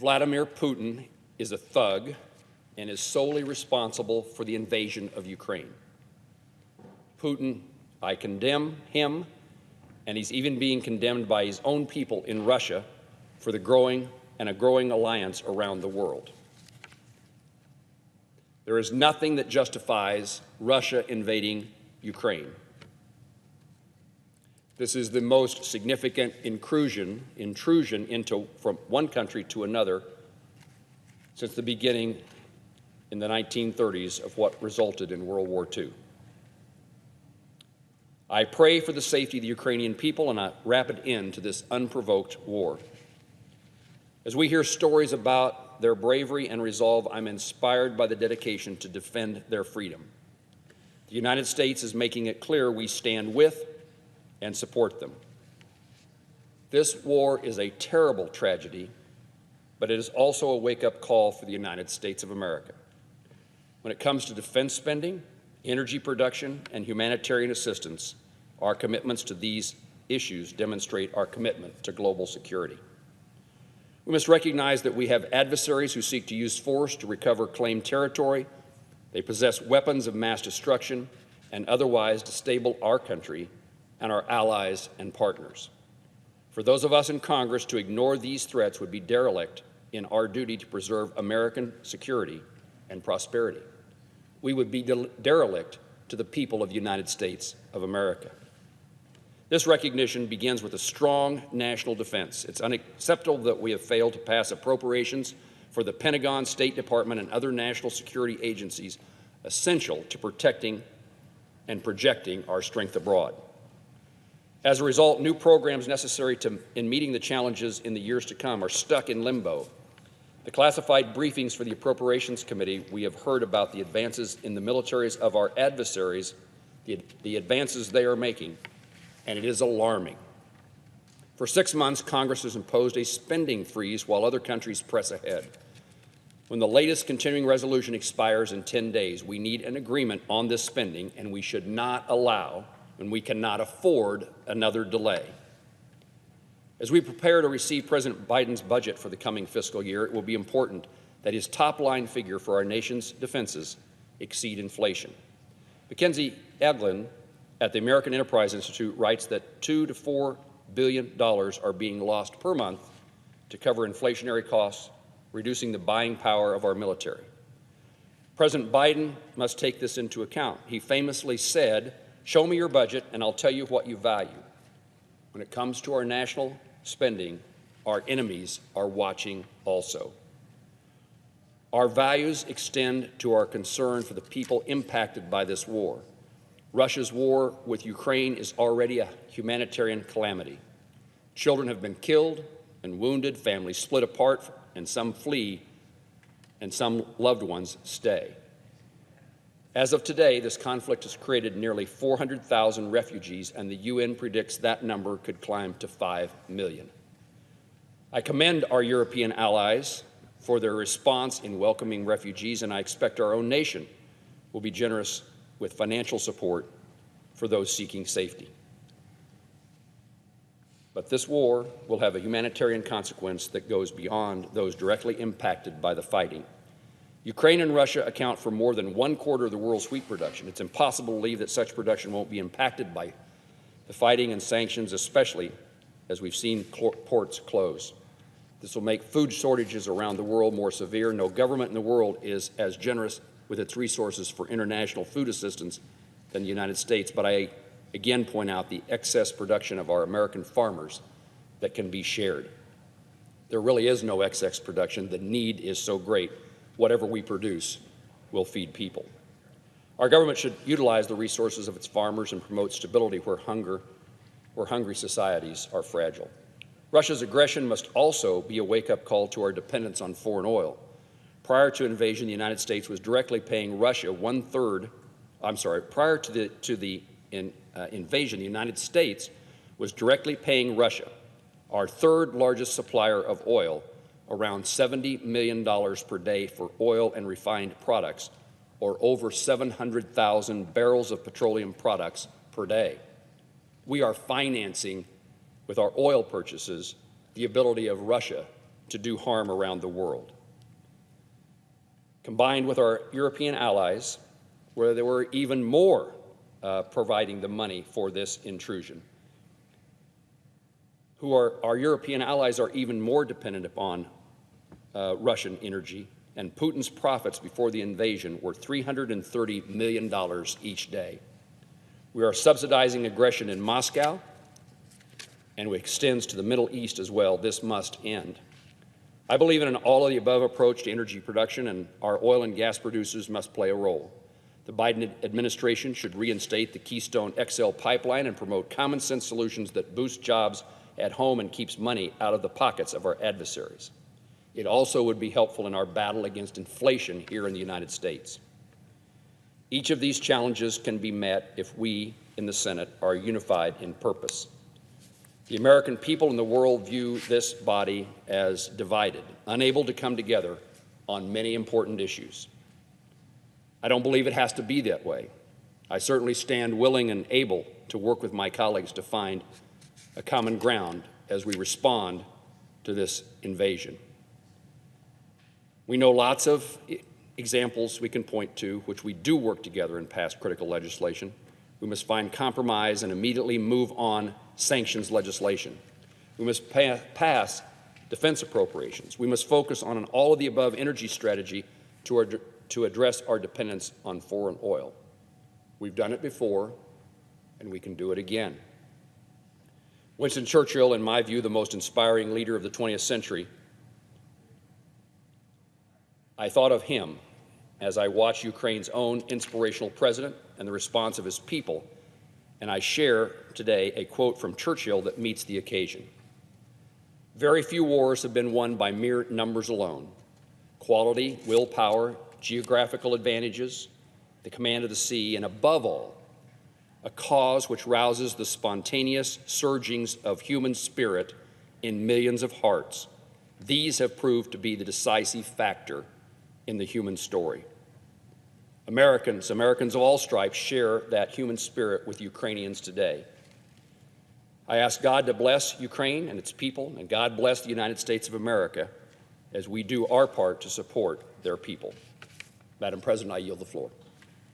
Vladimir Putin is a thug and is solely responsible for the invasion of Ukraine. Putin, I condemn him, and he's even being condemned by his own people in Russia for the growing alliance around the world. There is nothing that justifies Russia invading Ukraine. This is the most significant intrusion from one country to another since the beginning in the 1930s of what resulted in World War II. I pray for the safety of the Ukrainian people and a rapid end to this unprovoked war. As we hear stories about their bravery and resolve, I'm inspired by the dedication to defend their freedom. The United States is making it clear we stand with and support them. This war is a terrible tragedy, but it is also a wake-up call for the United States of America. When it comes to defense spending, energy production, and humanitarian assistance, our commitments to these issues demonstrate our commitment to global security. We must recognize that we have adversaries who seek to use force to recover claimed territory. They possess weapons of mass destruction and otherwise disable our country and our allies and partners. For those of us in Congress to ignore these threats would be derelict in our duty to preserve American security and prosperity. We would be derelict to the people of the United States of America. This recognition begins with a strong national defense. It's unacceptable that we have failed to pass appropriations for the Pentagon, State Department, and other national security agencies essential to protecting and projecting our strength abroad. As a result, new programs necessary in meeting the challenges in the years to come are stuck in limbo. The classified briefings for the Appropriations Committee, we have heard about the advances in the militaries of our adversaries, the advances they are making, and it is alarming. For 6 months, Congress has imposed a spending freeze while other countries press ahead. When the latest continuing resolution expires in 10 days, we need an agreement on this spending, and we should not allow, and we cannot afford, another delay. As we prepare to receive President Biden's budget for the coming fiscal year, it will be important that his top-line figure for our nation's defenses exceed inflation. Mackenzie Eglin at the American Enterprise Institute writes that $2 to $4 billion are being lost per month to cover inflationary costs, reducing the buying power of our military. President Biden must take this into account. He famously said, "Show me your budget and I'll tell you what you value." When it comes to our national spending, our enemies are watching also. Our values extend to our concern for the people impacted by this war. Russia's war with Ukraine is already a humanitarian calamity. Children have been killed and wounded, families split apart, and some flee, and some loved ones stay. As of today, this conflict has created nearly 400,000 refugees, and the UN predicts that number could climb to 5 million. I commend our European allies for their response in welcoming refugees, and I expect our own nation will be generous with financial support for those seeking safety. But this war will have a humanitarian consequence that goes beyond those directly impacted by the fighting. Ukraine and Russia account for more than 1/4 of the world's wheat production. It's impossible to believe that such production won't be impacted by the fighting and sanctions, especially as we've seen ports close. This will make food shortages around the world more severe. No government in the world is as generous with its resources for international food assistance than the United States, but I again point out the excess production of our American farmers that can be shared. There really is no excess production. The need is so great. Whatever we produce will feed people. Our government should utilize the resources of its farmers and promote stability where hungry societies are fragile. Russia's aggression must also be a wake-up call to our dependence on foreign oil. Prior to invasion, the United States was directly paying Russia prior to the invasion, the United States was directly paying Russia, our third largest supplier of oil, around $70 million per day for oil and refined products, or over 700,000 barrels of petroleum products per day. We are financing, with our oil purchases, the ability of Russia to do harm around the world. Combined with our European allies, where there were even more providing the money for this intrusion, our European allies are even more dependent upon Russian energy, and Putin's profits before the invasion were $330 million each day. We are subsidizing aggression in Moscow, and it extends to the Middle East as well. This must end. I believe in an all-of-the-above approach to energy production, and our oil and gas producers must play a role. The Biden administration should reinstate the Keystone XL pipeline and promote common-sense solutions that boost jobs at home and keeps money out of the pockets of our adversaries. It also would be helpful in our battle against inflation here in the United States. Each of these challenges can be met if we in the Senate are unified in purpose. The American people and the world view this body as divided, unable to come together on many important issues. I don't believe it has to be that way. I certainly stand willing and able to work with my colleagues to find a common ground as we respond to this invasion. We know lots of examples we can point to which we do work together and pass critical legislation. We must find compromise and immediately move on sanctions legislation. We must pass defense appropriations. We must focus on an all-of-the-above energy strategy to address our dependence on foreign oil. We've done it before, and we can do it again. Winston Churchill, in my view, the most inspiring leader of the 20th century, I thought of him as I watched Ukraine's own inspirational president and the response of his people, and I share today a quote from Churchill that meets the occasion. Very few wars have been won by mere numbers alone. Quality, willpower, geographical advantages, the command of the sea, and above all, a cause which rouses the spontaneous surgings of human spirit in millions of hearts. These have proved to be the decisive factor in the human story. Americans of all stripes share that human spirit with Ukrainians today. I ask God to bless Ukraine and its people, and God bless the United States of America as we do our part to support their people. Madam President, I yield the floor.